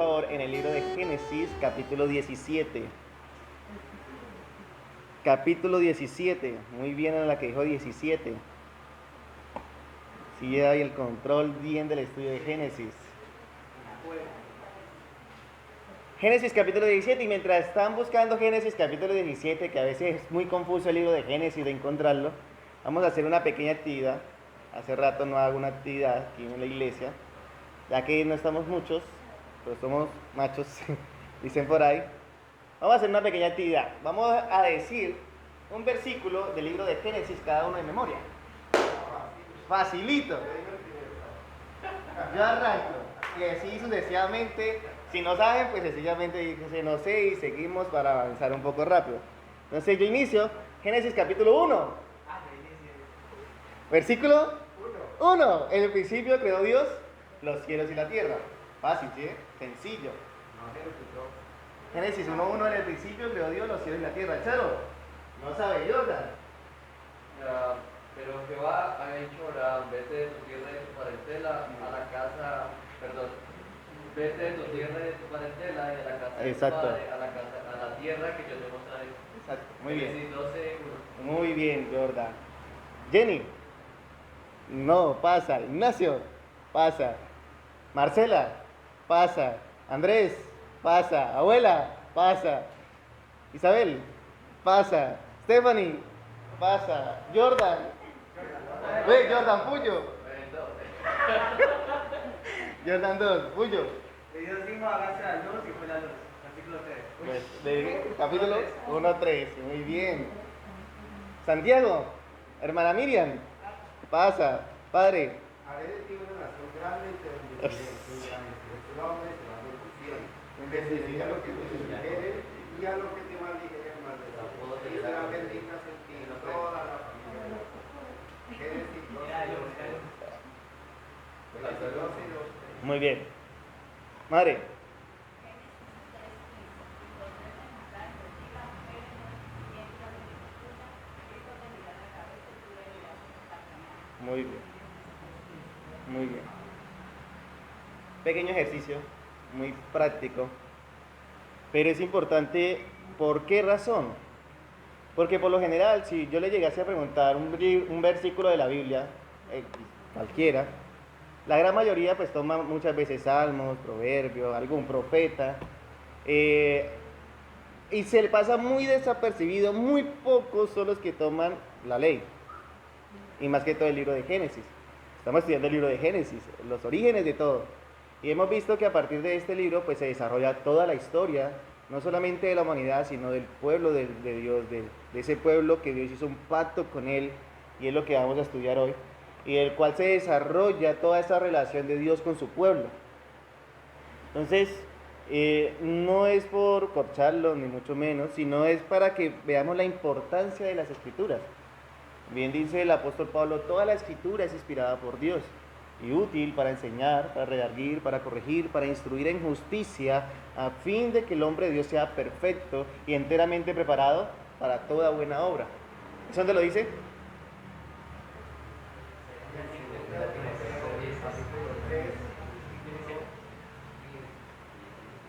favor, en el libro de Génesis, capítulo 17. Capítulo 17. Muy bien en la que dijo 17. Sí, hay el control bien del estudio de Génesis. Génesis capítulo 17, y mientras están buscando Génesis capítulo 17, que a veces es muy confuso el libro de Génesis de encontrarlo, vamos a hacer una pequeña actividad. Hace rato no hago una actividad aquí en la iglesia, ya que no estamos muchos, pero somos machos, dicen por ahí. Vamos a hacer una pequeña actividad. Vamos a decir un versículo del libro de Génesis, cada uno de memoria. Facilito. Yo arranco. Y así sucesivamente. Si no saben, pues sencillamente dicen no sé y seguimos para avanzar un poco rápido. Entonces yo inicio. Génesis capítulo 1. Versículo 1. En el principio creó Dios los cielos y la tierra. Fácil, ¿sí? Sencillo. Génesis 1:1, en el principio creó Dios los cielos y la tierra. Charo, no sabe Jordan. Pero Jehová ha dicho a Abraham, vete de tu tierra y de tu parentela a la casa, vete de tu tierra y de tu parentela y de la casa de tu padre a la tierra que yo te mostraré. Exacto, muy bien. Génesis 12:1. Muy bien, Jordan. Jenny, no, pasa. Ignacio, pasa. Marcela, pasa. Andrés, pasa. Abuela, pasa. Isabel, pasa. Stephanie, pasa. Jordan, Jordan, Puyo. Jordan 2, Puyo. Dios dijo, hágase la luz y fue la luz. Capítulo 3. Pues, de capítulo 1:3, muy bien. Santiago, hermana Miriam, pasa. Padre. Haré de ti una nación grande y te bendeciré. Tu nombre será bendición. Bendeciré a los que te bendijeren y a los que te maldijeren maldeciré. Y serán benditas en ti toda la familia. Génesis 12:2. Muy bien. Madre. Muy bien. Muy bien. Pequeño ejercicio, muy práctico. Pero es importante, ¿por qué razón? Porque por lo general, si yo le llegase a preguntar un versículo de la Biblia, cualquiera, la gran mayoría pues toma muchas veces salmos, proverbios, algún profeta, y se le pasa muy desapercibido. Muy pocos son los que toman la ley, y más que todo el libro de Génesis. Estamos estudiando el libro de Génesis, los orígenes de todo, y hemos visto que a partir de este libro pues se desarrolla toda la historia, no solamente de la humanidad, sino del pueblo de Dios, de ese pueblo que Dios hizo un pacto con él, y es lo que vamos a estudiar hoy, y del cual se desarrolla toda esa relación de Dios con su pueblo. Entonces, no es por corcharlo, ni mucho menos, sino es para que veamos la importancia de las Escrituras. Bien dice el apóstol Pablo, toda la Escritura es inspirada por Dios y útil para enseñar, para redarguir, para corregir, para instruir en justicia, a fin de que el hombre de Dios sea perfecto y enteramente preparado para toda buena obra. ¿Eso dónde lo dice?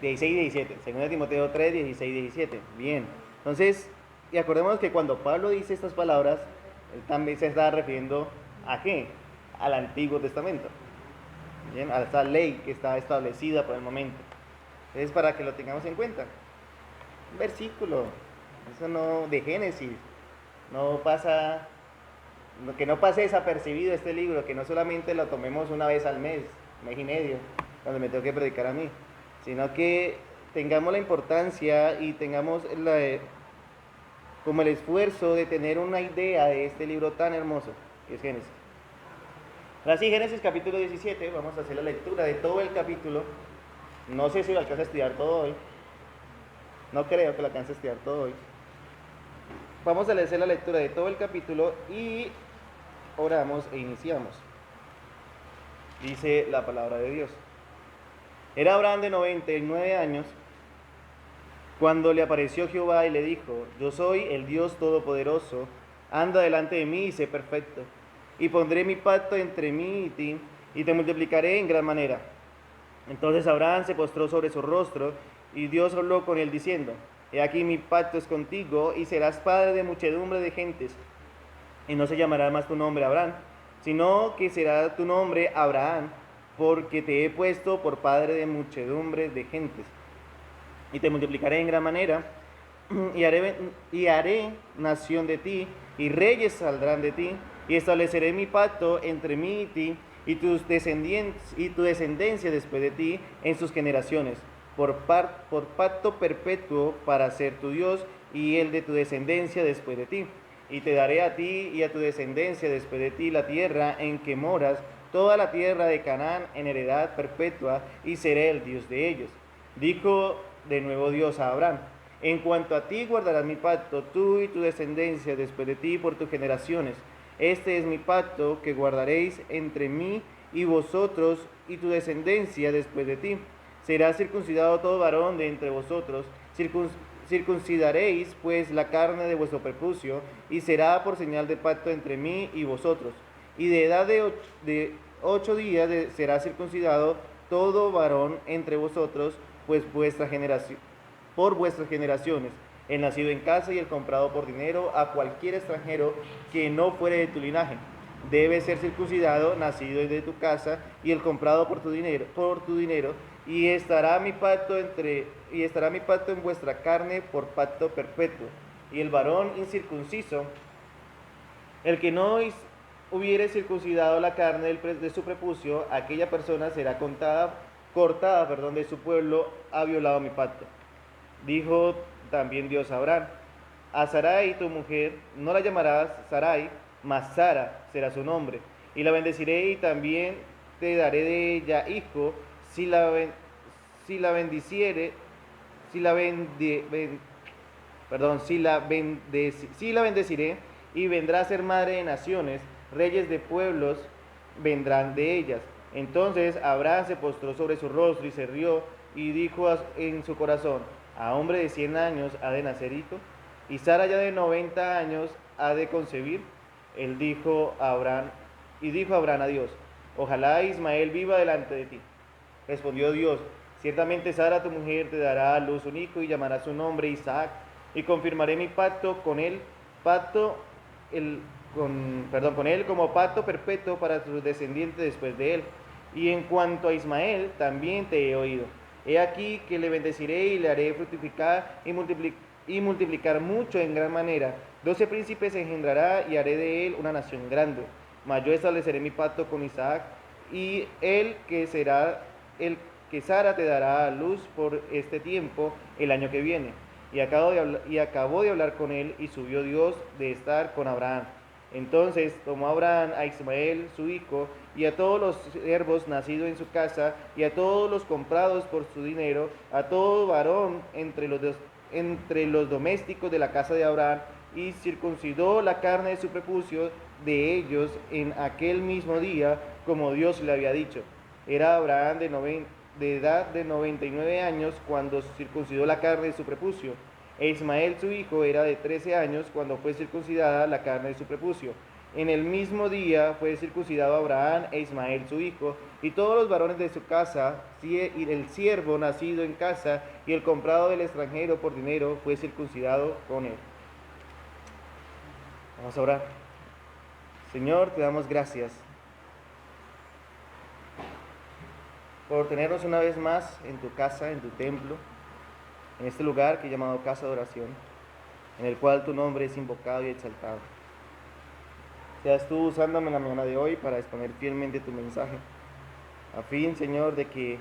16 y 17, 2 Timoteo 3, 16 y 17. Bien, entonces, y acordémonos que cuando Pablo dice estas palabras, él también se está refiriendo ¿a qué? Al Antiguo Testamento. Bien, a esta ley que está establecida por el momento. Es para que lo tengamos en cuenta. Un versículo, eso no, de Génesis, no pasa, que no pase desapercibido este libro, que no solamente lo tomemos una vez al mes y medio, cuando me tengo que predicar a mí, sino que tengamos la importancia y tengamos como el esfuerzo de tener una idea de este libro tan hermoso que es Génesis. Ahora sí, Génesis capítulo 17, vamos a hacer la lectura de todo el capítulo. No sé si lo alcanza a estudiar todo hoy, no creo que lo alcance a estudiar todo hoy. Vamos a hacer la lectura de todo el capítulo y oramos e iniciamos. Dice la palabra de Dios. Era Abraham de 99 años cuando le apareció Jehová y le dijo: yo soy el Dios Todopoderoso, anda delante de mí y sé perfecto, y pondré mi pacto entre mí y ti, y te multiplicaré en gran manera. Entonces Abraham se postró sobre su rostro, y Dios habló con él diciendo: He aquí mi pacto es contigo, y serás padre de muchedumbre de gentes. Y no se llamará más tu nombre Abraham, sino que será tu nombre Abraham, porque te he puesto por padre de muchedumbre de gentes. Y te multiplicaré en gran manera, y haré nación de ti, y reyes saldrán de ti, y estableceré mi pacto entre mí y ti, y tu descendencia después de ti en sus generaciones, por pacto perpetuo para ser tu Dios y el de tu descendencia después de ti. Y te daré a ti y a tu descendencia después de ti la tierra en que moras, toda la tierra de Canaán en heredad perpetua, y seré el Dios de ellos. Dijo de nuevo Dios a Abraham: En cuanto a ti guardarás mi pacto, tú y tu descendencia después de ti por tus generaciones. Este es mi pacto que guardaréis entre mí y vosotros y tu descendencia después de ti. Será circuncidado todo varón de entre vosotros. Circuncidaréis pues la carne de vuestro prepucio, y será por señal de pacto entre mí y vosotros. Y de edad de 8 días será circuncidado todo varón entre vosotros, pues por vuestras generaciones, el nacido en casa y el comprado por dinero, a cualquier extranjero que no fuere de tu linaje. Debe ser circuncidado, nacido de tu casa, y el comprado por tu dinero, y estará mi pacto en vuestra carne por pacto perpetuo. Y el varón incircunciso, el que no hubiere circuncidado la carne de su prepucio, aquella persona será cortada de su pueblo, ha violado mi pacto. Dijo también Dios a Abraham: A Sarai tu mujer no la llamarás Sarai, mas Sara será su nombre, y la bendeciré, y también te daré de ella hijo, si la bendeciré, y vendrá a ser madre de naciones, reyes de pueblos vendrán de ellas. Entonces Abraham se postró sobre su rostro y se rió, y dijo en su corazón: ¿A hombre de 100 años ha de nacer hijo? ¿Y Sara ya de 90 años ha de concebir? Dijo Abraham a Dios: Ojalá Ismael viva delante de ti. Respondió Dios: Ciertamente Sara tu mujer te dará a luz un hijo, y llamará su nombre Isaac, y confirmaré mi pacto con él, como pacto perpetuo para sus descendientes después de él. Y en cuanto a Ismael, también te he oído. He aquí que le bendeciré, y le haré fructificar y multiplicar mucho en gran manera. 12 príncipes engendrará, y haré de él una nación grande. Mas yo estableceré mi pacto con Isaac, y el que Sara te dará a luz por este tiempo, el año que viene. Y acabó de hablar con él, y subió Dios de estar con Abraham. Entonces tomó Abraham a Ismael su hijo, y a todos los siervos nacidos en su casa, y a todos los comprados por su dinero, a todo varón entre los domésticos de la casa de Abraham, y circuncidó la carne de su prepucio de ellos en aquel mismo día, como Dios le había dicho. Era Abraham de edad de 99 años cuando circuncidó la carne de su prepucio. E Ismael su hijo era de 13 años cuando fue circuncidada la carne de su prepucio. En el mismo día fue circuncidado Abraham e Ismael su hijo, y todos los varones de su casa, y el siervo nacido en casa, y el comprado del extranjero por dinero, fue circuncidado con él. Vamos a orar. Señor, te damos gracias por tenernos una vez más en tu casa, en tu templo, en este lugar que he llamado casa de oración, en el cual tu nombre es invocado y exaltado. Seas tú usándome en la mañana de hoy para exponer fielmente tu mensaje, a fin, Señor, de que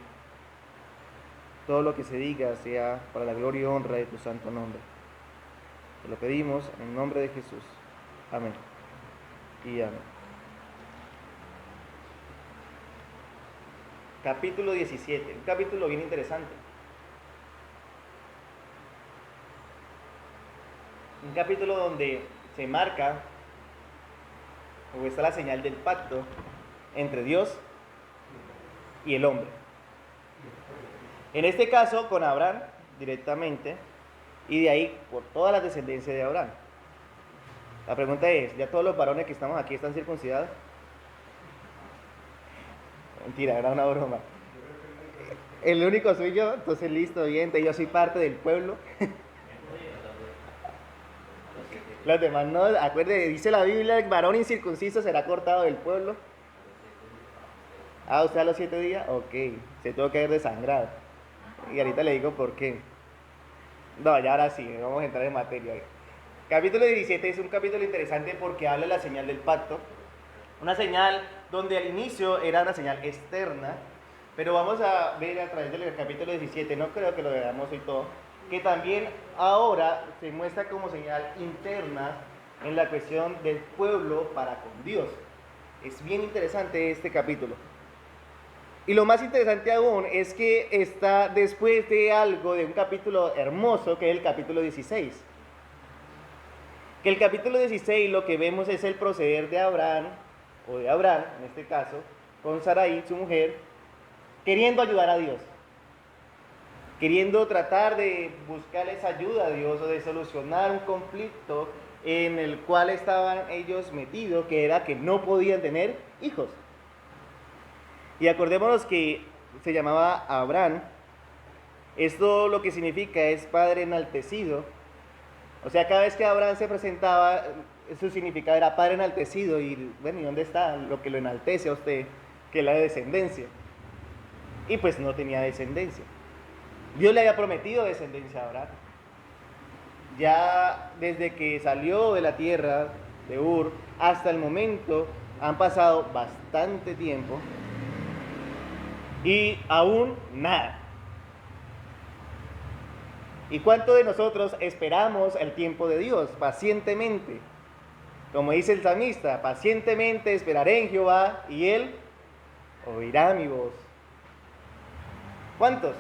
todo lo que se diga sea para la gloria y honra de tu santo nombre. Te lo pedimos en el nombre de Jesús. Amén y amén. Capítulo 17, un capítulo bien interesante. Un capítulo donde se marca o está la señal del pacto entre Dios y el hombre. En este caso con Abraham directamente, y de ahí por todas las descendencias de Abraham. La pregunta es, ¿ya todos los varones que estamos aquí están circuncidados? Mentira, era una broma. El único soy yo, entonces listo, bien, entonces yo soy parte del pueblo. Los demás no, acuérdate, dice la Biblia, el varón incircunciso será cortado del pueblo. Ah, ¿usted a los 7 días? Ok, se tuvo que haber desangrado. Y ahorita le digo por qué. No, ya ahora sí, vamos a entrar en materia. Capítulo 17 es un capítulo interesante porque habla de la señal del pacto. Una señal donde al inicio era una señal externa, pero vamos a ver a través del capítulo 17, no creo que lo veamos hoy todo, que también ahora se muestra como señal interna en la cuestión del pueblo para con Dios. Es bien interesante este capítulo. Y lo más interesante aún es que está después de algo, de un capítulo hermoso, que es el capítulo 16. Que el capítulo 16 lo que vemos es el proceder de Abraham, o de Abraham en este caso, con Sarai, su mujer, queriendo ayudar a Dios. Queriendo tratar de buscarles ayuda a Dios o de solucionar un conflicto en el cual estaban ellos metidos, que era que no podían tener hijos. Y acordémonos que se llamaba Abraham. Esto lo que significa es padre enaltecido. O sea, cada vez que Abraham se presentaba, su significado era padre enaltecido. Y bueno, ¿y dónde está lo que lo enaltece a usted? Que es la descendencia. Y pues no tenía descendencia. Dios le había prometido descendencia a Abraham. Ya desde que salió de la tierra de Ur hasta el momento han pasado bastante tiempo. Y aún nada. ¿Y cuánto de nosotros esperamos el tiempo de Dios? Pacientemente. Como dice el salmista, pacientemente esperaré en Jehová y Él oirá mi voz. ¿Cuántos?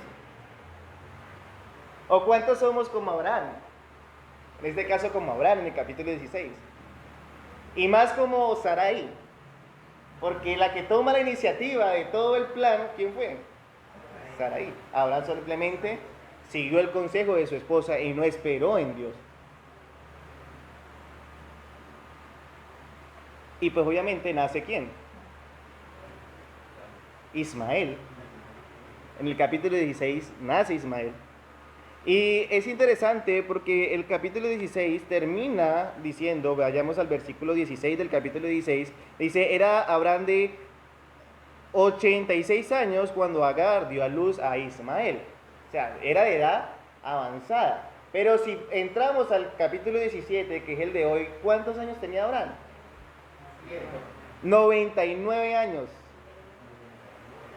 ¿O cuántos somos como Abraham? En este caso como Abraham en el capítulo 16. Y más como Sarai. Porque la que toma la iniciativa de todo el plan, ¿quién fue? Sarai. Abraham simplemente siguió el consejo de su esposa y no esperó en Dios. Y pues obviamente nace ¿quién? Ismael. En el capítulo 16 nace Ismael. Y es interesante porque el capítulo 16 termina diciendo, vayamos al versículo 16 del capítulo 16, dice, era Abraham de 86 años cuando Agar dio a luz a Ismael. O sea, era de edad avanzada. Pero si entramos al capítulo 17, que es el de hoy, ¿cuántos años tenía Abraham? 99 años.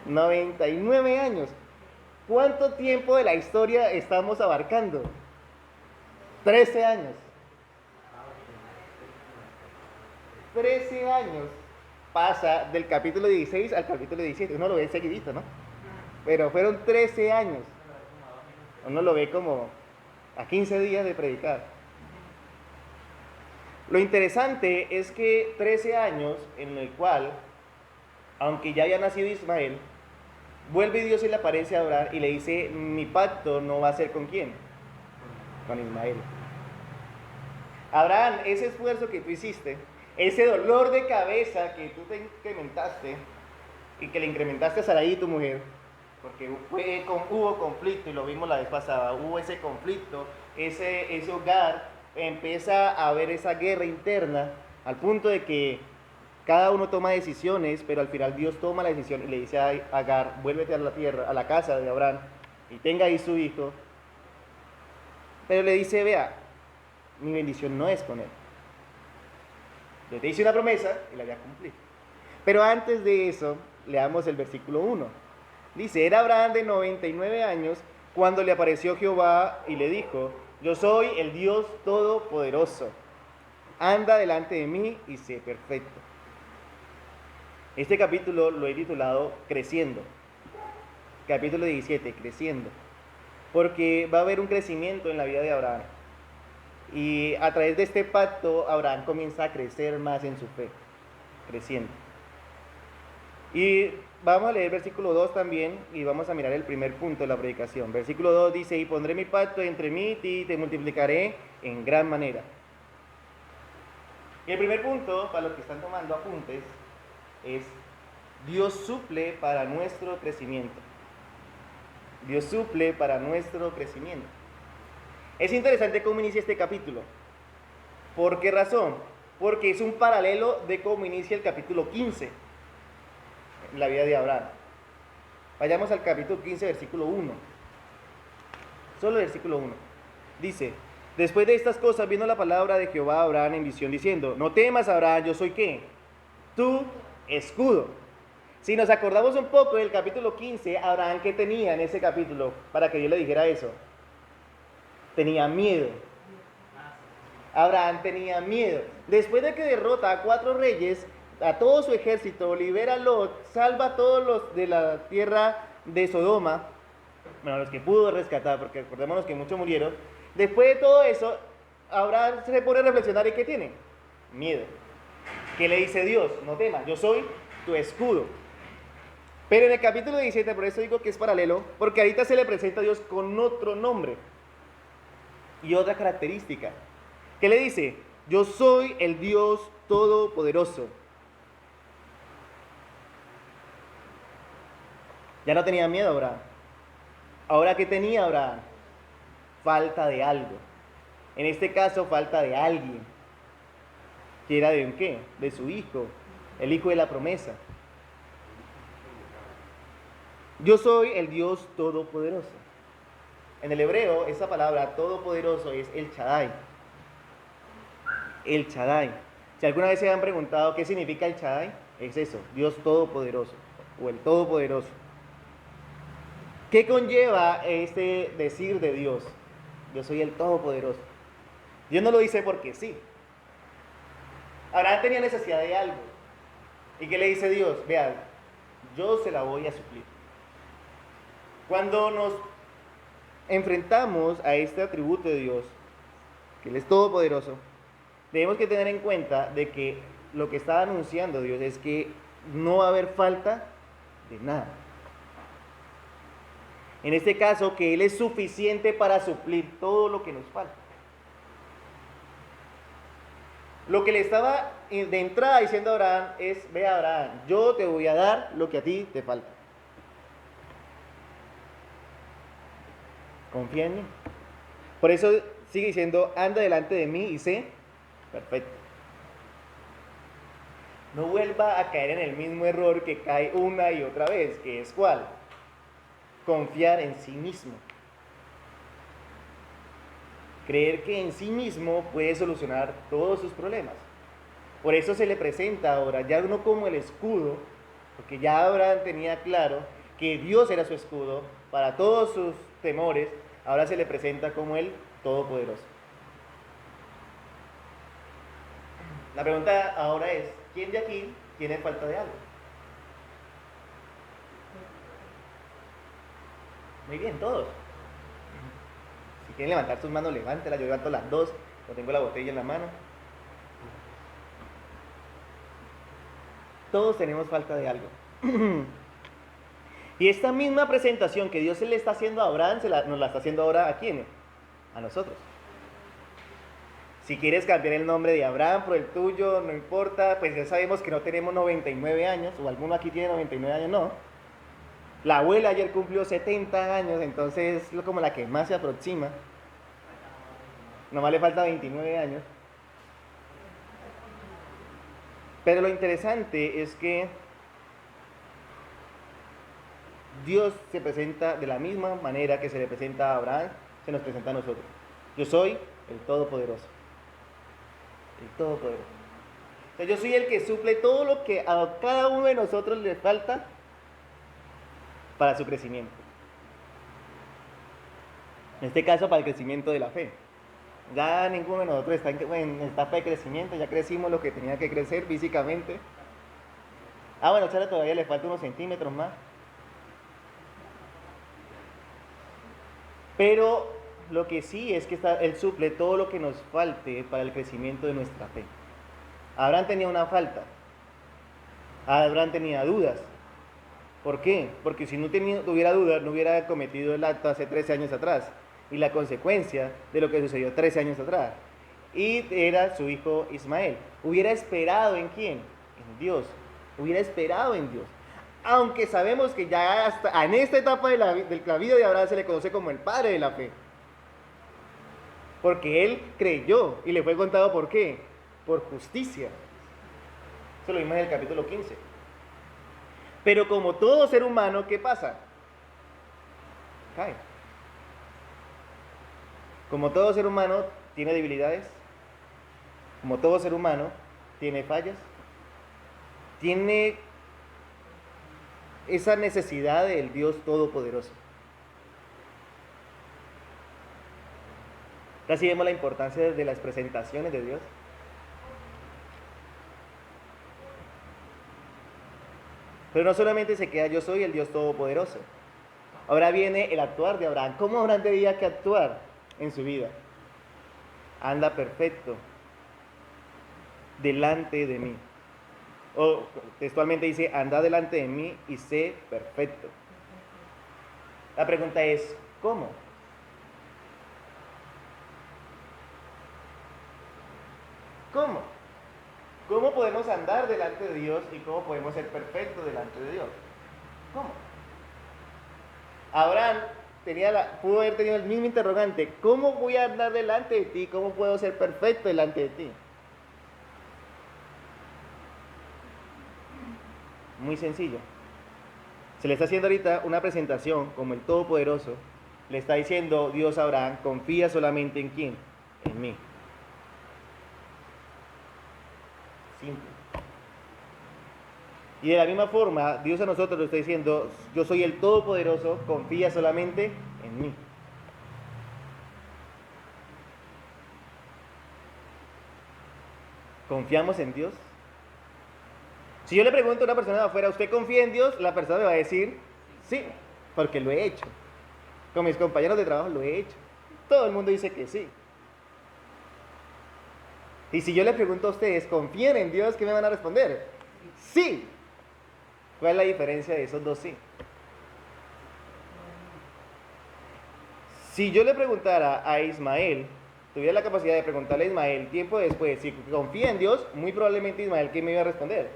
99 años. ¿Cuánto tiempo de la historia estamos abarcando? 13 años. 13 años pasa del capítulo 16 al capítulo 17. Uno lo ve seguidito, ¿no? Pero fueron 13 años. Uno lo ve como a 15 días de predicar. Lo interesante es que 13 años en el cual, aunque ya había nacido Ismael, vuelve Dios y le aparece a Abraham y le dice, mi pacto no va a ser ¿con quién? Con Ismael. Abraham, ese esfuerzo que tú hiciste, ese dolor de cabeza que tú te incrementaste y que le incrementaste a Sarai, tu mujer, porque hubo conflicto y lo vimos la vez pasada, hubo ese conflicto, ese hogar, empieza a haber esa guerra interna al punto de que cada uno toma decisiones, pero al final Dios toma la decisión y le dice a Agar, vuélvete a la tierra, a la casa de Abraham, y tenga ahí su hijo. Pero le dice, vea, mi bendición no es con él. Yo te hice una promesa y la voy a cumplir. Pero antes de eso, leamos el versículo 1. Dice, era Abraham de 99 años cuando le apareció Jehová y le dijo, yo soy el Dios Todopoderoso. Anda delante de mí y sé perfecto. Este capítulo lo he titulado Creciendo. Capítulo 17, Creciendo. Porque va a haber un crecimiento en la vida de Abraham. Y a través de este pacto, Abraham comienza a crecer más en su fe. Creciendo. Y vamos a leer versículo 2 también y vamos a mirar el primer punto de la predicación. Versículo 2 dice, y pondré mi pacto entre mí y ti y te multiplicaré en gran manera. Y el primer punto, para los que están tomando apuntes, es Dios suple para nuestro crecimiento. Dios suple para nuestro crecimiento. Es interesante cómo inicia este capítulo. ¿Por qué razón? Porque es un paralelo de cómo inicia el capítulo 15, en la vida de Abraham. Vayamos al capítulo 15, versículo 1. Solo el versículo 1. Dice: después de estas cosas vino la palabra de Jehová a Abraham en visión diciendo: no temas, Abraham, yo soy ¿qué? Tu escudo. Si nos acordamos un poco del capítulo 15, Abraham, ¿qué tenía en ese capítulo para que Dios le dijera eso? Tenía miedo. Abraham tenía miedo. Después de que derrota a 4 reyes, a todo su ejército, libera a Lot, salva a todos los de la tierra de Sodoma, bueno, los que pudo rescatar, porque recordémonos que muchos murieron. Después de todo eso, Abraham se pone a reflexionar, ¿y qué tiene? Miedo. ¿Qué le dice Dios? No temas, yo soy tu escudo. Pero en el capítulo 17, por eso digo que es paralelo, porque ahorita se le presenta a Dios con otro nombre y otra característica. ¿Qué le dice? Yo soy el Dios Todopoderoso. Ya no tenía miedo Abraham. Ahora, ¿qué tenía Abraham? Falta de algo. En este caso, falta de alguien. ¿Que era de un qué? De su hijo, el hijo de la promesa. Yo soy el Dios Todopoderoso. En el hebreo, esa palabra todopoderoso es el Shaddai. El Shaddai. Si alguna vez se han preguntado qué significa el Shaddai, es eso, Dios Todopoderoso o el Todopoderoso. ¿Qué conlleva este decir de Dios? Yo soy el Todopoderoso. Dios no lo dice porque sí. Abraham tenía necesidad de algo. ¿Y qué le dice Dios? Vean, yo se la voy a suplir. Cuando nos enfrentamos a este atributo de Dios, que Él es todopoderoso, tenemos que tener en cuenta de que lo que está anunciando Dios es que no va a haber falta de nada. En este caso, que Él es suficiente para suplir todo lo que nos falta. Lo que le estaba de entrada diciendo a Abraham es: ve Abraham, yo te voy a dar lo que a ti te falta. Confía en mí. Por eso sigue diciendo: anda delante de mí y sé perfecto. No vuelva a caer en el mismo error que cae una y otra vez, que es ¿cuál? Confiar en sí mismo. Creer que en sí mismo puede solucionar todos sus problemas. Por eso se le presenta ahora, ya no como el escudo, porque ya Abraham tenía claro que Dios era su escudo para todos sus temores. Ahora se le presenta como el Todopoderoso. La pregunta ahora es: ¿quién de aquí tiene falta de algo? Muy bien, todos. Si quieren levantar sus manos, levántelas. Yo levanto las dos, no tengo la botella en la mano. Todos tenemos falta de algo. Y esta misma presentación que Dios se le está haciendo a Abraham, nos la está haciendo ahora ¿a quién? A nosotros. Si quieres cambiar el nombre de Abraham por el tuyo, no importa, pues ya sabemos que no tenemos 99 años, o alguno aquí tiene 99 años, no. La abuela ayer cumplió 70 años, entonces es como la que más se aproxima. Nomás le falta 29 años. Pero lo interesante es que Dios se presenta de la misma manera que se le presenta a Abraham, se nos presenta a nosotros. Yo soy el Todopoderoso. El Todopoderoso. O sea, yo soy el que suple todo lo que a cada uno de nosotros le falta para su crecimiento. En este caso, para el crecimiento de la fe. Ya ninguno de nosotros está en etapa de crecimiento, ya crecimos lo que tenía que crecer físicamente. Bueno, Chara todavía le falta unos centímetros más. Pero lo que sí es que Él suple todo lo que nos falte para el crecimiento de nuestra fe. Abraham tenía una falta. Abraham tenía dudas. ¿Por qué? Porque si no tuviera dudas, no hubiera cometido el acto hace 13 años atrás. Y la consecuencia de lo que sucedió 13 años atrás. Y era su hijo Ismael. Hubiera esperado ¿en quién? En Dios. Hubiera esperado en Dios. Aunque sabemos que ya hasta en esta etapa de la vida de Abraham se le conoce como el padre de la fe. Porque él creyó y le fue contado ¿por qué? Por justicia. Eso lo vimos en el capítulo 15. Pero como todo ser humano, ¿qué pasa? Cae. Como todo ser humano tiene debilidades, como todo ser humano tiene fallas, tiene esa necesidad del Dios Todopoderoso. Así vemos la importancia de las presentaciones de Dios. Pero no solamente se queda yo soy el Dios Todopoderoso. Ahora viene el actuar de Abraham. ¿Cómo Abraham tenía que actuar en su vida? Anda perfecto delante de mí. O textualmente dice, anda delante de mí y sé perfecto. La pregunta es, ¿cómo? ¿Cómo? ¿Cómo podemos andar delante de Dios y cómo podemos ser perfectos delante de Dios? ¿Cómo? Abraham pudo haber tenido el mismo interrogante. ¿Cómo voy a andar delante de ti? ¿Cómo puedo ser perfecto delante de ti? Muy sencillo. Se le está haciendo ahorita una presentación como el Todopoderoso. Le está diciendo Dios a Abraham, confía solamente en ¿quién? En mí. Simple. Y de la misma forma, Dios a nosotros lo está diciendo, yo soy el Todopoderoso, confía solamente en mí. ¿Confiamos en Dios? Si yo le pregunto a una persona de afuera, ¿usted confía en Dios? La persona me va a decir, sí, porque lo he hecho. Con mis compañeros de trabajo lo he hecho. Todo el mundo dice que sí. Y si yo le pregunto a ustedes, ¿confían en Dios? ¿Qué me van a responder? Sí. ¿Cuál es la diferencia de esos dos sí? Si yo le preguntara a Ismael, tuviera la capacidad de preguntarle a Ismael tiempo después, si confía en Dios, muy probablemente Ismael, ¿qué me iba a responder?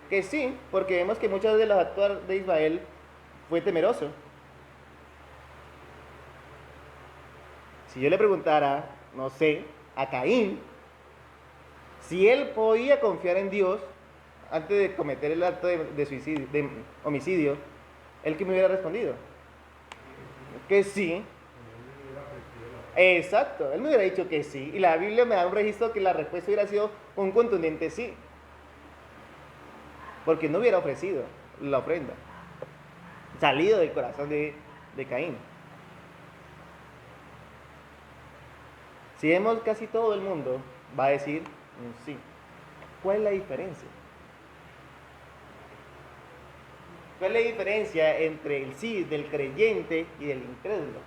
Que sí, porque vemos que muchas de las actuaciones de Ismael fue temeroso. Si yo le preguntara, no sé, a Caín, si él podía confiar en Dios antes de cometer el acto de suicidio, de homicidio, ¿él qué me hubiera respondido? Que sí. Exacto, él me hubiera dicho que sí. Y la Biblia me da un registro que la respuesta hubiera sido un contundente sí. Porque no hubiera ofrecido la ofrenda. Salido del corazón de Caín. Si vemos, casi todo el mundo va a decir un sí. ¿Cuál es la diferencia? ¿Cuál es la diferencia entre el sí del creyente y del incrédulo?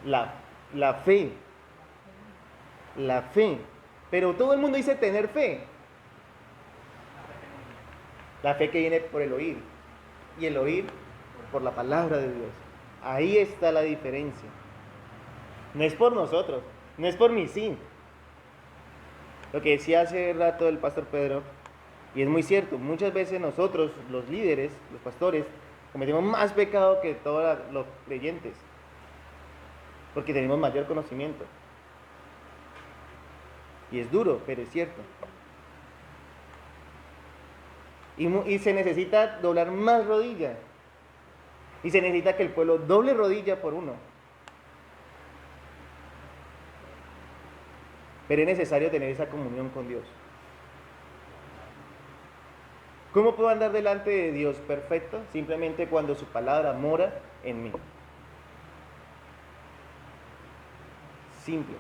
La fe. La fe. Pero todo el mundo dice tener fe. La fe que viene por el oír. Y el oír por la palabra de Dios. Ahí está la diferencia. No es por nosotros. No es por mi sí. Lo que decía hace rato el pastor Pedro, y es muy cierto, muchas veces nosotros, los líderes, los pastores, cometemos más pecado que todos los creyentes, porque tenemos mayor conocimiento. Y es duro, pero es cierto. Y se necesita doblar más rodillas. Y se necesita que el pueblo doble rodilla por uno. Pero es necesario tener esa comunión con Dios. ¿Cómo puedo andar delante de Dios perfecto? Simplemente cuando su palabra mora en mí. Simple.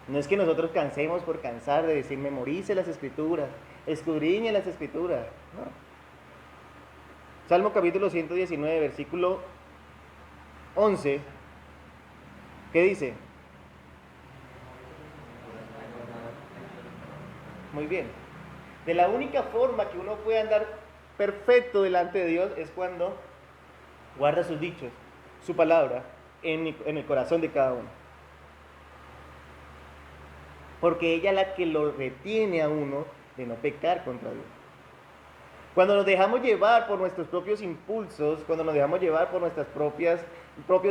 No es que nosotros cansemos por cansar de decir memorice las escrituras, escudriñe las escrituras. No. Salmo capítulo 119, versículo 11. ¿Qué dice? Muy bien. De la única forma que uno puede andar perfecto delante de Dios es cuando guarda sus dichos, su palabra, en el corazón de cada uno. porque ella es la que lo retiene a uno de no pecar contra Dios. Cuando nos dejamos llevar por nuestros propios impulsos, cuando nos dejamos llevar por nuestros propios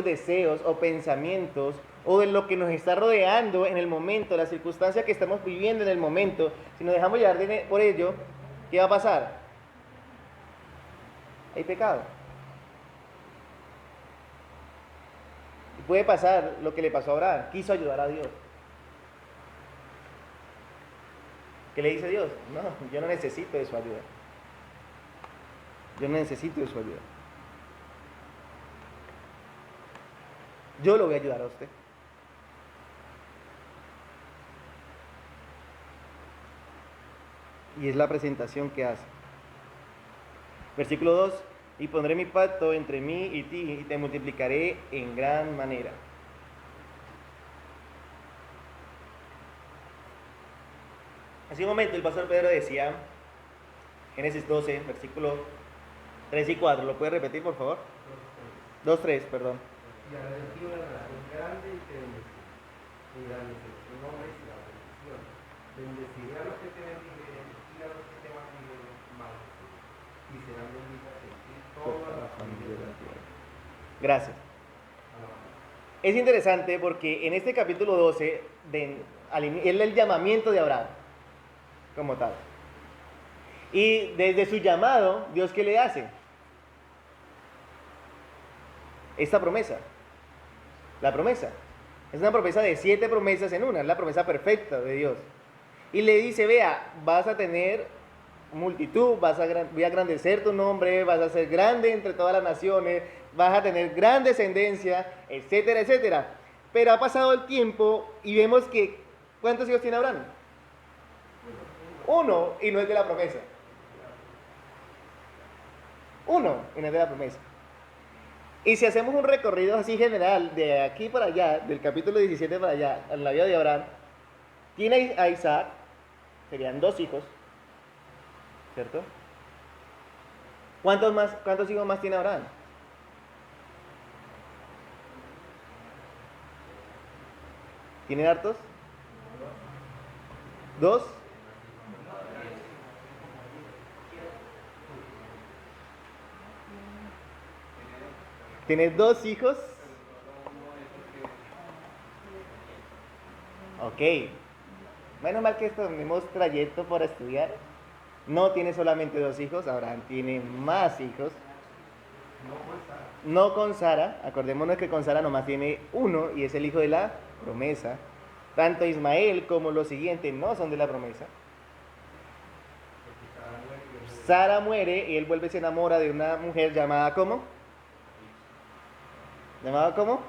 deseos o pensamientos, o de lo que nos está rodeando en el momento, la circunstancia que estamos viviendo en el momento, si nos dejamos llevar por ello, ¿qué va a pasar? Hay pecado. Y puede pasar lo que le pasó a Abraham, quiso ayudar a Dios. ¿Qué le dice Dios? No, yo no necesito de su ayuda. Yo no necesito de su ayuda. Yo lo voy a ayudar a usted. Y es la presentación que hace. Versículo 2. Y pondré mi pacto entre mí y ti, y te multiplicaré en gran manera. Hace un momento el pastor Pedro decía, Génesis 12, versículo 3 y 4, ¿lo puede repetir por favor? 2, 3, perdón. Y haré de ti una nación grande y te bendeciré. Y engrandeceré tu nombre y será bendición. Bendeciré a los que te bendijeren y a los que te maldijeren maldeciré. Y serán benditas en ti todas las familias de la tierra. Gracias. Es interesante porque en este capítulo 12 es el llamamiento de Abraham como tal. Y desde su llamado, ¿Dios qué le hace? Esta promesa. La promesa. Es una promesa de 7 promesas en una. Es la promesa perfecta de Dios. Y le dice, vea, vas a tener multitud, voy a engrandecer tu nombre, vas a ser grande entre todas las naciones, vas a tener gran descendencia, etcétera, etcétera. Pero ha pasado el tiempo y vemos que, ¿cuántos hijos tiene Abraham? 1, y no es de la promesa. 1, y no es de la promesa. Y si hacemos un recorrido así general, de aquí para allá, del capítulo 17 para allá, en la vida de Abraham, tiene a Isaac, serían 2 hijos, ¿cierto? ¿Cuántos hijos más tiene Abraham? ¿Tienen hartos? 2. ¿Tienes 2 hijos? Ok. Menos mal que tenemos trayecto para estudiar. No tiene solamente 2 hijos, Abraham tiene más hijos. No con Sara. Acordémonos que con Sara nomás tiene 1 y es el hijo de la promesa. Tanto Ismael como los siguientes no son de la promesa. Sara muere y él vuelve y se enamora de una mujer llamada ¿cómo? ¿Llamada cómo?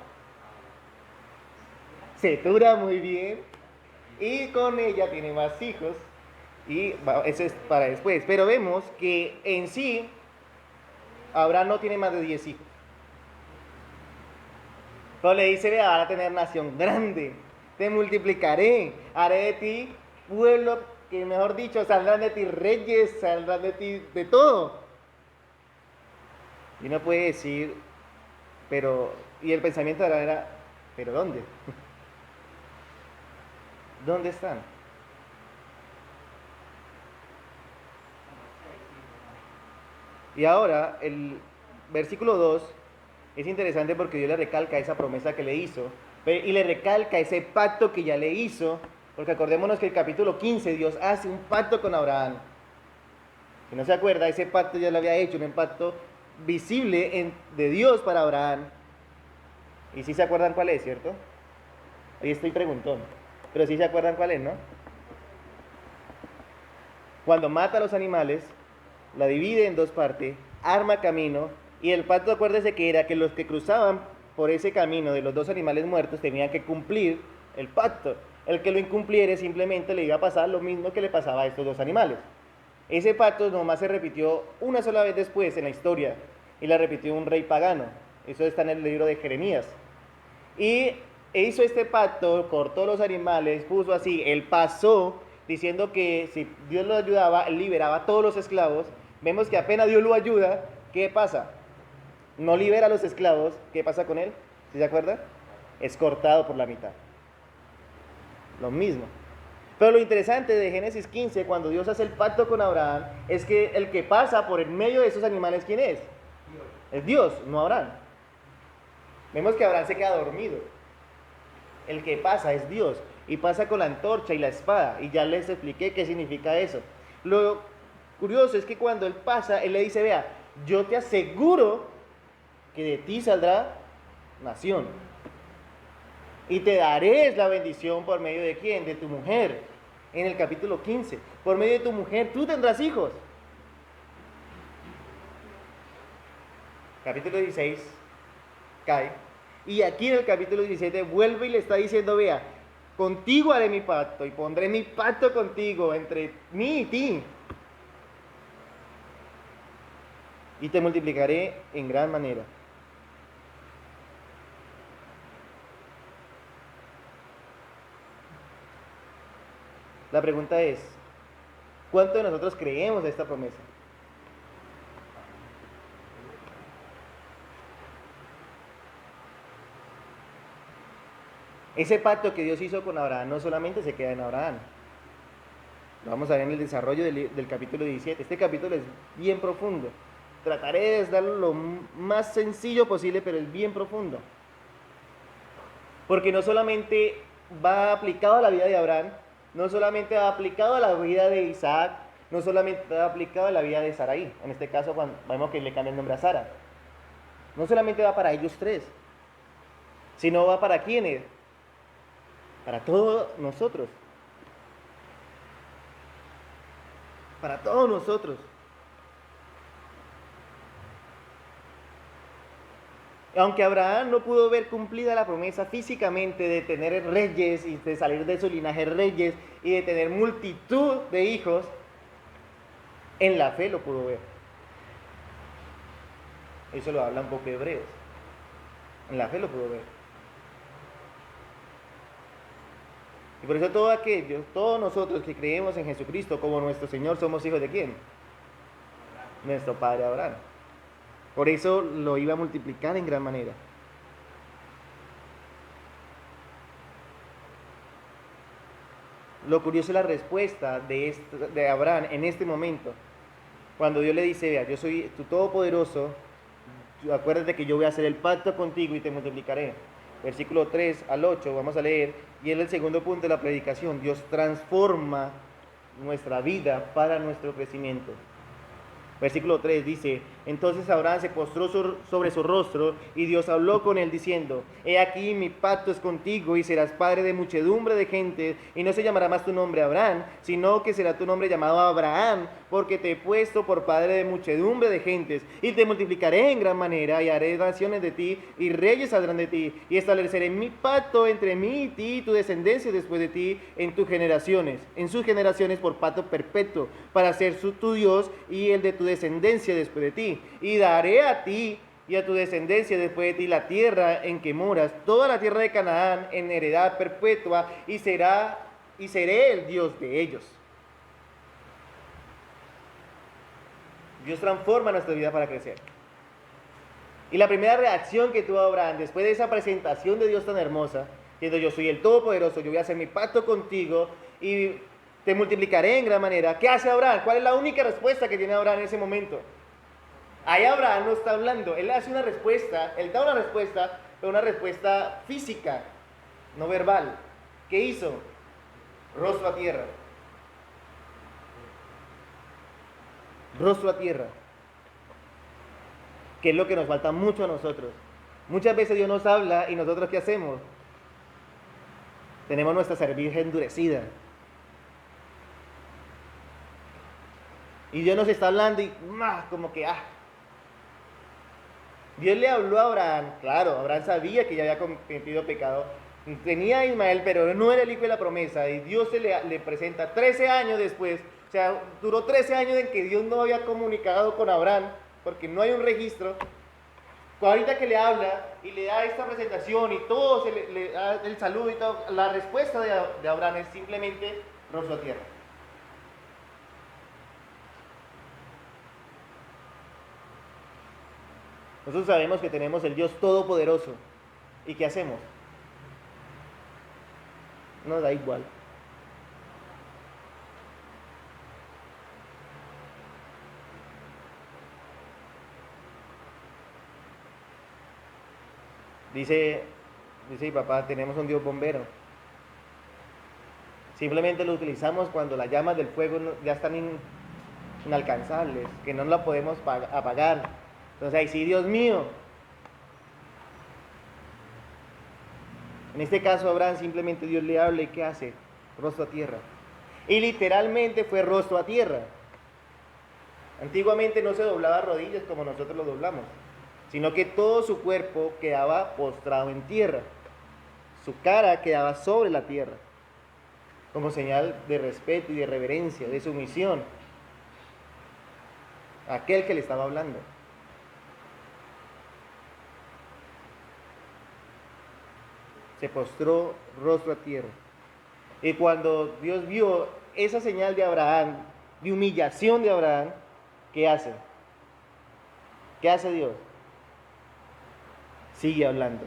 Setura, muy bien. Y con ella tiene más hijos. Y eso es para después. Pero vemos que en sí, Abraham no tiene más de 10 hijos. Pero le dice, vea, van a tener nación grande. Te multiplicaré. Haré de ti pueblo que, mejor dicho, saldrán de ti reyes, saldrán de ti de todo. Y uno puede decir, y el pensamiento de Abraham era, ¿pero dónde? ¿Dónde están? Y ahora, el versículo 2 es interesante porque Dios le recalca esa promesa que le hizo, y le recalca ese pacto que ya le hizo, porque acordémonos que el capítulo 15 Dios hace un pacto con Abraham. Si no se acuerda, ese pacto ya lo había hecho, un pacto visible de Dios para Abraham. Y sí se acuerdan cuál es, ¿cierto? Hoy estoy preguntón, pero sí se acuerdan cuál es, ¿no? Cuando mata a los animales, la divide en 2 partes, arma camino, y el pacto, acuérdese que era que los que cruzaban por ese camino de los 2 animales muertos tenían que cumplir el pacto. El que lo incumpliere simplemente le iba a pasar lo mismo que le pasaba a estos 2 animales. Ese pacto nomás se repitió una sola vez después en la historia, y la repitió un rey pagano. Eso está en el libro de Jeremías. Y hizo este pacto, cortó los animales, puso así, él pasó diciendo que si Dios lo ayudaba, él liberaba a todos los esclavos. Vemos que apenas Dios lo ayuda, ¿qué pasa? No libera a los esclavos, ¿qué pasa con él? ¿Sí se acuerdan? Es cortado por la mitad. Lo mismo. Pero lo interesante de Génesis 15, cuando Dios hace el pacto con Abraham, es que el que pasa por en medio de esos animales, ¿quién es? Es Dios, no Abraham. Vemos que Abraham se queda dormido. El que pasa es Dios, y pasa con la antorcha y la espada, y ya les expliqué qué significa eso. Lo curioso es que cuando él pasa, él le dice, vea, yo te aseguro que de ti saldrá nación. Y te daré la bendición por medio de quién, de tu mujer. En el capítulo 15, por medio de tu mujer, tú tendrás hijos. Capítulo 16, cae. Y aquí en el capítulo 17 vuelve y le está diciendo, vea, contigo haré mi pacto y pondré mi pacto contigo entre mí y ti. Y te multiplicaré en gran manera. La pregunta es, ¿cuánto de nosotros creemos de esta promesa? Ese pacto que Dios hizo con Abraham no solamente se queda en Abraham. Lo vamos a ver en el desarrollo del capítulo 17. Este capítulo es bien profundo. Trataré de darlo lo más sencillo posible, pero es bien profundo. Porque no solamente va aplicado a la vida de Abraham, no solamente va aplicado a la vida de Isaac, no solamente va aplicado a la vida de Sarai. En este caso, cuando vemos que le cambia el nombre a Sara. No solamente va para ellos tres, sino va para quiénes, para todos nosotros. Para todos nosotros. Aunque Abraham no pudo ver cumplida la promesa físicamente de tener reyes y de salir de su linaje reyes y de tener multitud de hijos, en la fe lo pudo ver. Eso lo habla un poco de Hebreos. En la fe lo pudo ver. Y por eso todos nosotros que creemos en Jesucristo como nuestro Señor, somos hijos de ¿quién? Nuestro Padre Abraham. Por eso lo iba a multiplicar en gran manera. Lo curioso es la respuesta de Abraham en este momento. Cuando Dios le dice, vea, yo soy tu Todopoderoso, acuérdate que yo voy a hacer el pacto contigo y te multiplicaré. Versículo 3 al 8, vamos a leer, y es el segundo punto de la predicación. Dios transforma nuestra vida para nuestro crecimiento. Versículo 3 dice, entonces Abraham se postró sobre su rostro y Dios habló con él diciendo, he aquí mi pacto es contigo y serás padre de muchedumbre de gente y no se llamará más tu nombre Abraham, sino que será tu nombre llamado Abraham, porque te he puesto por padre de muchedumbre de gentes y te multiplicaré en gran manera y haré naciones de ti y reyes saldrán de ti y estableceré mi pacto entre mí y ti y tu descendencia después de ti en sus generaciones por pacto perpetuo para ser tu Dios y el de tu descendencia después de ti. Y daré a ti y a tu descendencia después de ti la tierra en que moras, toda la tierra de Canaán en heredad perpetua, y seré el Dios de ellos. Dios transforma nuestra vida para crecer. Y la primera reacción que tuvo Abraham después de esa presentación de Dios tan hermosa, diciendo yo soy el Todopoderoso, yo voy a hacer mi pacto contigo y te multiplicaré en gran manera. ¿Qué hace Abraham? ¿Cuál es la única respuesta que tiene Abraham en ese momento? Ahí Abraham no está hablando, él hace una respuesta, él da una respuesta, pero una respuesta física, no verbal. ¿Qué hizo? Rostro a tierra. Rostro a tierra. Que es lo que nos falta mucho a nosotros. Muchas veces Dios nos habla y nosotros ¿qué hacemos? Tenemos nuestra cerviz endurecida. Y Dios nos está hablando y como que Dios le habló a Abraham, claro, Abraham sabía que ya había cometido pecado, tenía a Ismael, pero no era el hijo de la promesa, y Dios le presenta 13 años después, o sea, duró 13 años en que Dios no había comunicado con Abraham, porque no hay un registro. Ahorita que le habla y le da esta presentación y todo, le da el saludo y todo, la respuesta de Abraham es simplemente rostro a tierra. Nosotros sabemos que tenemos el Dios Todopoderoso. ¿Y qué hacemos? Nos da igual. Dice mi papá, tenemos un Dios bombero. Simplemente lo utilizamos cuando las llamas del fuego ya están inalcanzables, que no la podemos apagar. Entonces ahí sí, Dios mío. En este caso Abraham simplemente Dios le habla y ¿qué hace? Rostro a tierra. Y literalmente fue rostro a tierra. Antiguamente no se doblaba rodillas como nosotros lo doblamos, sino que todo su cuerpo quedaba postrado en tierra. Su cara quedaba sobre la tierra, como señal de respeto y de reverencia, de sumisión a aquel que le estaba hablando. Se postró rostro a tierra. Y cuando Dios vio esa señal de Abraham, de humillación de Abraham, ¿qué hace? ¿Qué hace Dios? Sigue hablando.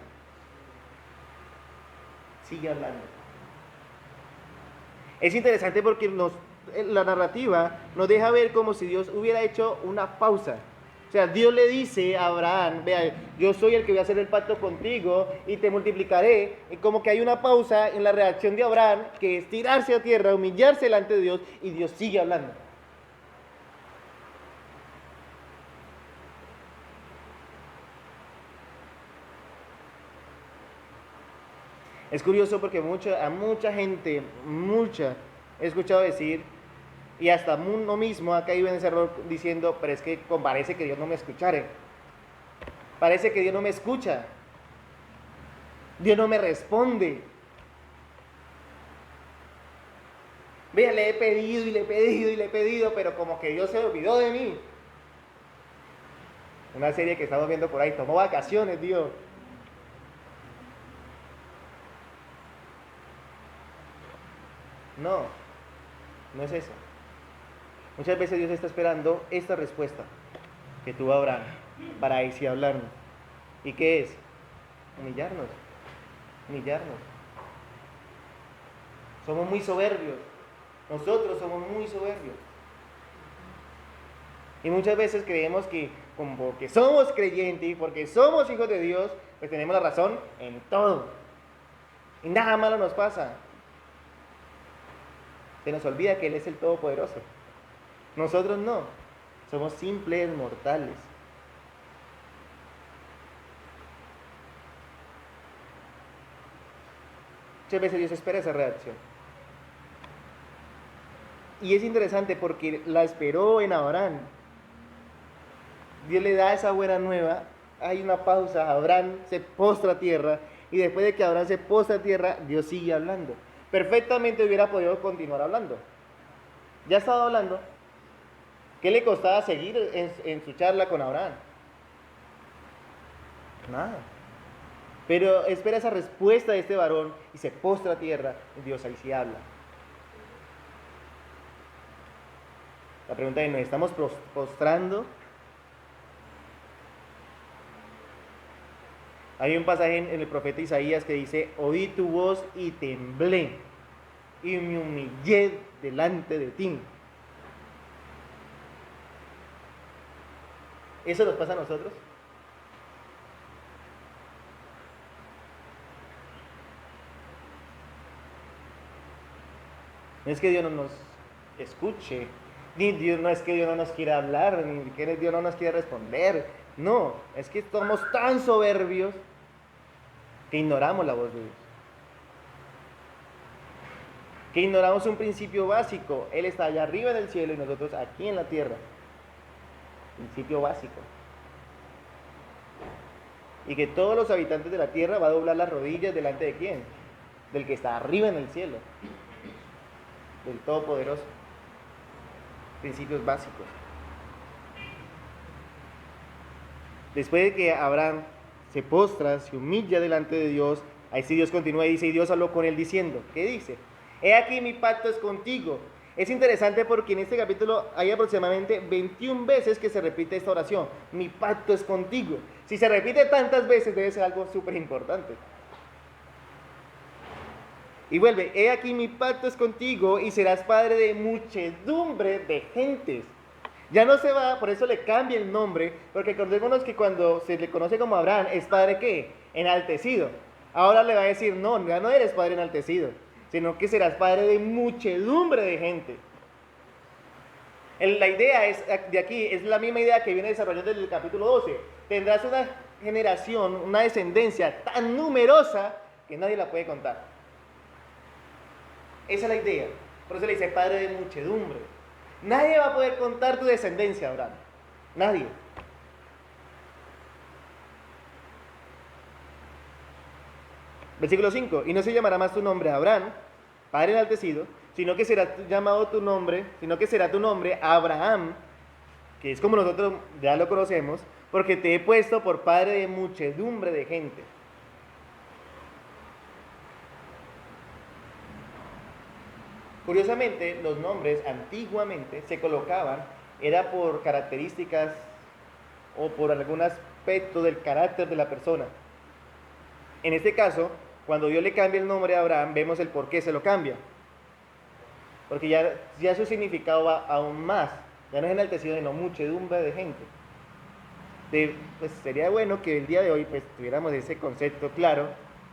Sigue hablando. Es interesante porque la narrativa nos deja ver como si Dios hubiera hecho una pausa. O sea, Dios le dice a Abraham, vea, yo soy el que voy a hacer el pacto contigo y te multiplicaré. Y como que hay una pausa en la reacción de Abraham, que es tirarse a tierra, humillarse delante de Dios, y Dios sigue hablando. Es curioso porque a mucha gente, he escuchado decir, y hasta uno mismo ha caído en ese error diciendo, pero es que parece que Dios no me escuchare. Parece que Dios no me escucha. Dios no me responde. Vea, le he pedido y le he pedido y le he pedido, pero como que Dios se olvidó de mí. Una serie que estamos viendo por ahí, tomó vacaciones, Dios. No, no es eso. Muchas veces Dios está esperando esta respuesta que tuvo Abraham para ahí sí hablarnos. ¿Y qué es? Humillarnos. Humillarnos. Somos muy soberbios. Nosotros somos muy soberbios. Y muchas veces creemos que como porque somos creyentes y porque somos hijos de Dios, pues tenemos la razón en todo. Y nada malo nos pasa. Se nos olvida que Él es el Todopoderoso. Nosotros no, somos simples mortales. Muchas veces Dios espera esa reacción. Y es interesante porque la esperó en Abraham. Dios le da esa buena nueva, hay una pausa, Abraham se postra a tierra, y después de que Abraham se postra a tierra, Dios sigue hablando. Perfectamente hubiera podido continuar hablando. Ya estaba hablando. ¿Qué le costaba seguir en su charla con Abraham? Nada. Pero espera esa respuesta de este varón y se postra a tierra y Dios ahí sí habla. La pregunta es, ¿nos estamos postrando? Hay un pasaje en el profeta Isaías que dice, oí tu voz y temblé y me humillé delante de ti. ¿Eso nos pasa a nosotros? No es que Dios no nos escuche, ni Dios, no es que Dios no nos quiera hablar, ni que Dios no nos quiera responder. No, es que somos tan soberbios que ignoramos la voz de Dios. Que ignoramos un principio básico. Él está allá arriba en el cielo y nosotros aquí en la tierra. Principio básico. Y que todos los habitantes de la tierra van a doblar las rodillas delante de quién? Del que está arriba en el cielo. Del Todopoderoso. Principios básicos. Después de que Abraham se postra, se humilla delante de Dios, ahí sí Dios continúa y dice, y Dios habló con él diciendo, ¿qué dice? He aquí mi pacto es contigo. Es interesante porque en este capítulo hay aproximadamente 21 veces que se repite esta oración. Mi pacto es contigo. Si se repite tantas veces debe ser algo súper importante. Y vuelve, he aquí mi pacto es contigo y serás padre de muchedumbre de gentes. Ya no se va, por eso le cambia el nombre, porque acordémonos que cuando se le conoce como Abraham, es padre ¿qué? Enaltecido. Ahora le va a decir, no, ya no eres padre enaltecido, sino que serás padre de muchedumbre de gente. La idea es, de aquí es la misma idea que viene desarrollando desde el capítulo 12. Tendrás una generación, una descendencia tan numerosa que nadie la puede contar. Esa es la idea. Por eso le dice padre de muchedumbre. Nadie va a poder contar tu descendencia, Abraham. Nadie. Versículo 5. Y no se llamará más tu nombre Abraham, padre enaltecido, sino que será tu nombre Abraham, que es como nosotros ya lo conocemos, porque te he puesto por padre de muchedumbre de gente. Curiosamente, los nombres antiguamente se colocaban, era por características o por algún aspecto del carácter de la persona. En este caso, cuando Dios le cambia el nombre a Abraham, vemos el por qué se lo cambia. Porque ya su significado va aún más. Ya no es enaltecido, sino muchedumbre de gente. Pues sería bueno que el día de hoy pues, tuviéramos ese concepto claro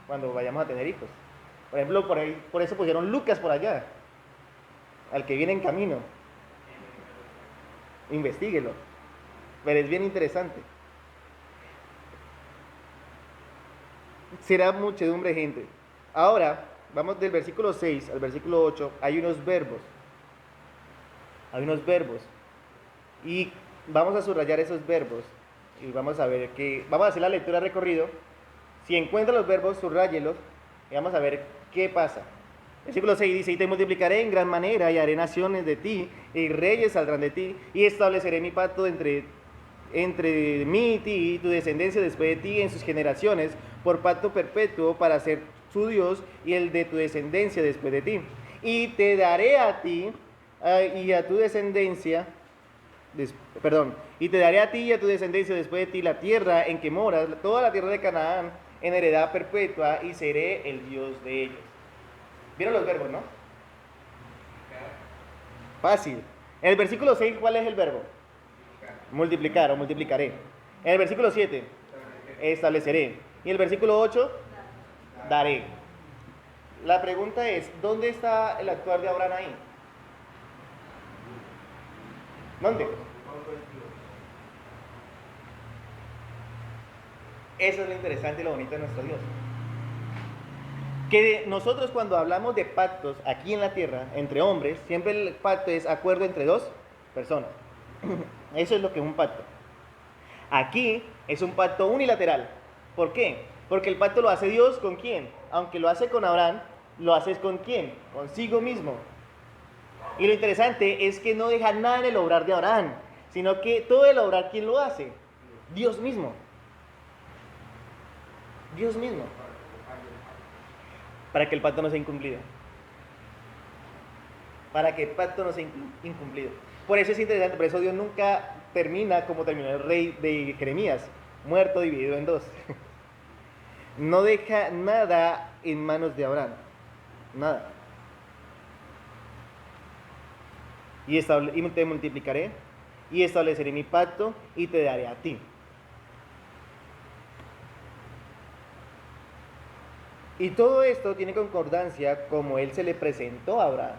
cuando vayamos a tener hijos. Por ejemplo, por eso pusieron Lucas por allá, al que viene en camino. Investíguelo. Pero es bien interesante. Será muchedumbre de gente. Ahora, vamos del versículo 6 al versículo 8, hay unos verbos. Y vamos a subrayar esos verbos. Y vamos a ver vamos a hacer la lectura de recorrido. Si encuentran los verbos, subrayelos. Y vamos a ver qué pasa. Versículo 6 dice, y te multiplicaré en gran manera, y haré naciones de ti, y reyes saldrán de ti, y estableceré mi pacto entre mí y ti, y tu descendencia después de ti en sus generaciones, por pacto perpetuo para ser su Dios, y el de tu descendencia después de ti. Y te daré a ti y a tu descendencia, y te daré a ti y a tu descendencia después de ti la tierra en que moras, toda la tierra de Canaán, en heredad perpetua, y seré el Dios de ellos. ¿Vieron los verbos, no? Fácil. En el versículo 6, ¿cuál es el verbo? Multiplicar o multiplicaré. En el versículo 7, estableceré. Y el versículo 8, daré. La pregunta es, ¿dónde está el actuar de Abraham ahí? ¿Dónde? Eso es lo interesante y lo bonito de nuestro Dios. Que nosotros cuando hablamos de pactos aquí en la tierra, entre hombres, siempre el pacto es acuerdo entre dos personas. Eso es lo que es un pacto. Aquí es un pacto unilateral. ¿Por qué? Porque el pacto lo hace Dios ¿con quién? Aunque lo hace con Abraham, lo haces ¿con quién? Consigo mismo. Y lo interesante es que no deja nada en el obrar de Abraham, sino que todo el obrar, ¿quién lo hace? Dios mismo. Dios mismo. Para que el pacto no sea incumplido. Para que el pacto no sea incumplido. Por eso es interesante, por eso Dios nunca termina como terminó el rey de Jeremías, muerto, dividido en dos. No deja nada en manos de Abraham. Nada. Y te multiplicaré, y estableceré mi pacto, y te daré a ti. Y todo esto tiene concordancia como él se le presentó a Abraham.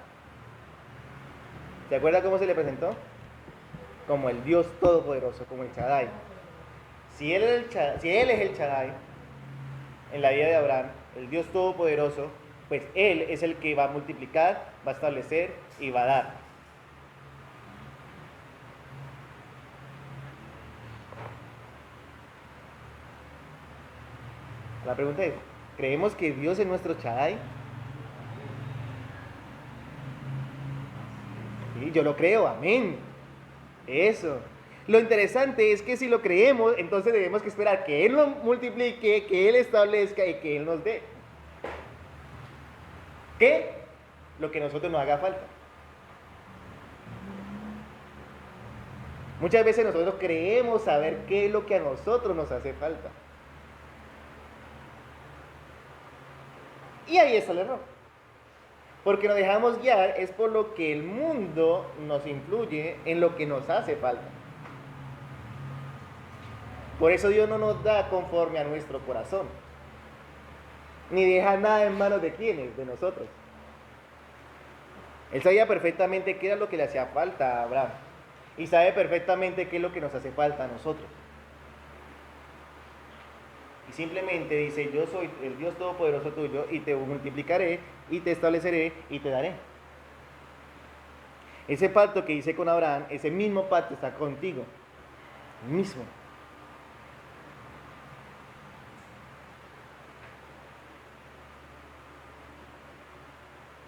¿Se acuerda cómo se le presentó? Como el Dios Todopoderoso, como el Shaddai. Si él es el Shaddai en la vida de Abraham, el Dios Todopoderoso, pues él es el que va a multiplicar, va a establecer y va a dar. La pregunta es, ¿creemos que Dios es nuestro Shaddai? Sí, yo lo creo, amén. Eso. Lo interesante es que si lo creemos, entonces debemos que esperar que Él lo multiplique, que Él establezca y que Él nos dé. ¿Qué? Lo que a nosotros nos haga falta. Muchas veces nosotros creemos saber qué es lo que a nosotros nos hace falta. Y ahí está el error. Porque nos dejamos guiar es por lo que el mundo nos influye en lo que nos hace falta. Por eso Dios no nos da conforme a nuestro corazón. Ni deja nada en manos de quienes, de nosotros. Él sabía perfectamente qué era lo que le hacía falta a Abraham. Y sabe perfectamente qué es lo que nos hace falta a nosotros. Y simplemente dice, yo soy el Dios Todopoderoso tuyo y te multiplicaré y te estableceré y te daré. Ese pacto que hice con Abraham, ese mismo pacto está contigo. El mismo.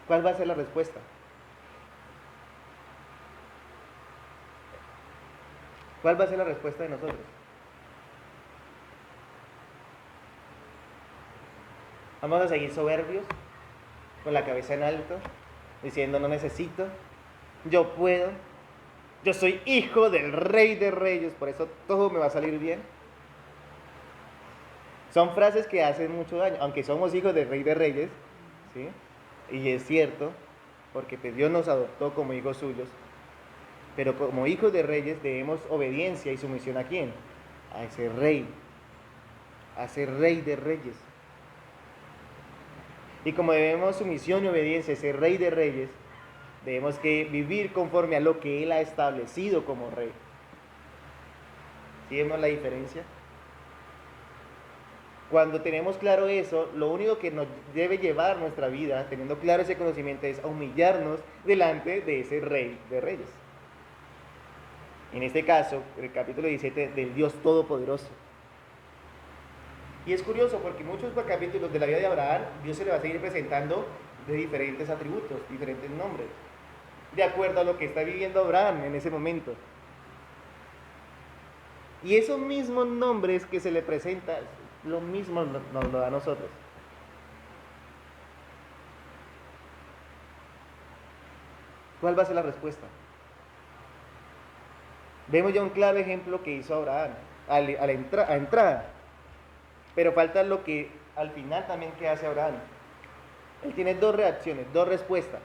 ¿Cuál va a ser la respuesta? ¿Cuál va a ser la respuesta de nosotros? Vamos a seguir soberbios, con la cabeza en alto, diciendo no necesito, yo puedo, yo soy hijo del Rey de Reyes, por eso todo me va a salir bien. Son frases que hacen mucho daño, aunque somos hijos del Rey de Reyes, ¿sí? Y es cierto, porque pues Dios nos adoptó como hijos suyos, pero como hijos de reyes debemos obediencia y sumisión ¿a quién? A ese rey de reyes. Y como debemos sumisión y obediencia a ese rey de reyes, debemos que vivir conforme a lo que él ha establecido como rey. ¿Sí vemos la diferencia? Cuando tenemos claro eso, lo único que nos debe llevar nuestra vida, teniendo claro ese conocimiento, es a humillarnos delante de ese rey de reyes. En este caso, el capítulo 17 del Dios Todopoderoso. Y es curioso porque muchos capítulos de la vida de Abraham, Dios se le va a seguir presentando de diferentes atributos, diferentes nombres, de acuerdo a lo que está viviendo Abraham en ese momento. Y esos mismos nombres que se le presentan, lo mismo nos lo da a nosotros. ¿Cuál va a ser la respuesta? Vemos ya un claro ejemplo que hizo Abraham a entrada. Pero falta lo que al final también que hace Abraham. Él tiene dos reacciones, dos respuestas.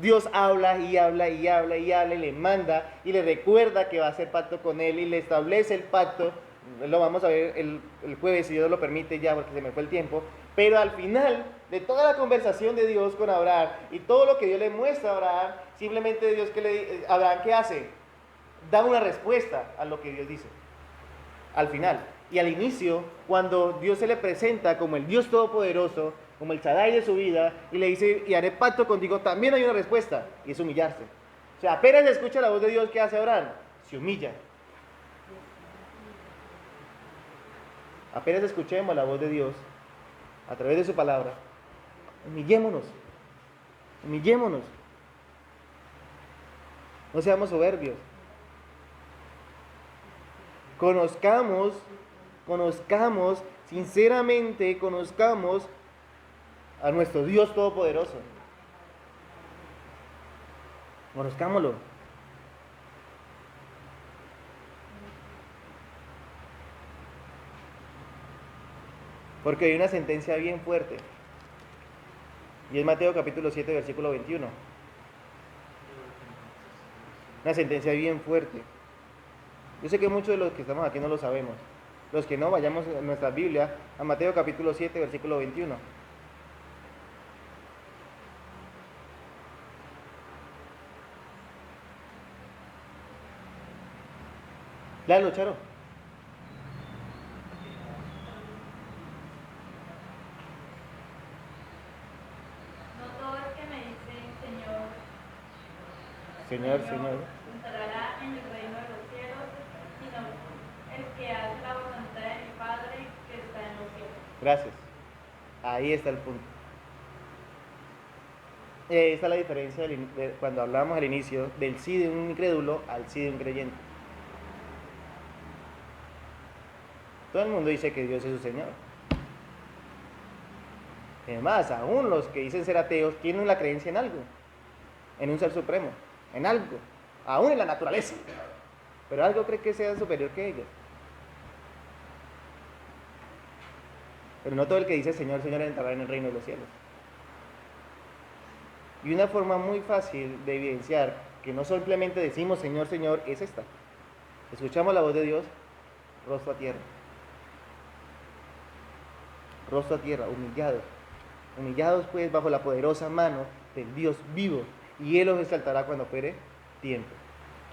Dios habla y habla y habla y habla y le manda y le recuerda que va a hacer pacto con él y le establece el pacto. Lo vamos a ver el jueves, si Dios lo permite ya, porque se me fue el tiempo. Pero al final de toda la conversación de Dios con Abraham y todo lo que Dios le muestra a Abraham, simplemente Dios Abraham, ¿qué hace? Da una respuesta a lo que Dios dice. Al final. Y al inicio, cuando Dios se le presenta como el Dios Todopoderoso, como el Shaddai de su vida, y le dice, y haré pacto contigo, también hay una respuesta, y es humillarse. O sea, apenas escucha la voz de Dios, ¿qué hace Abraham? Se humilla. Apenas escuchemos la voz de Dios, a través de su palabra, humillémonos. Humillémonos. No seamos soberbios. Conozcamos, sinceramente conozcamos a nuestro Dios Todopoderoso. Conozcámoslo. Porque hay una sentencia bien fuerte. Y es Mateo capítulo 7, versículo 21. Una sentencia bien fuerte. Yo sé que muchos de los que estamos aquí no lo sabemos. Los que no, vayamos a nuestra Biblia, a Mateo capítulo 7, versículo 21. Léalo, Charo. No todo el que me dice Señor, entrará en el reino de los cielos, sino el que hace la voluntad de mi Padre que está en los cielos. Gracias. Ahí está el punto. Esta es la diferencia cuando hablamos al inicio del sí de un incrédulo al sí de un creyente. Todo el mundo dice que Dios es su Señor. Además, aún los que dicen ser ateos tienen la creencia en algo, en un ser supremo, en algo, aún en la naturaleza. Pero algo cree que sea superior que ellos. Pero no todo el que dice Señor, Señor entrará en el reino de los cielos. Y una forma muy fácil de evidenciar que no simplemente decimos Señor, Señor, es esta. Escuchamos la voz de Dios, rostro a tierra. Rostro a tierra, humillados. Humillados pues bajo la poderosa mano del Dios vivo. Y Él los exaltará cuando fuere tiempo.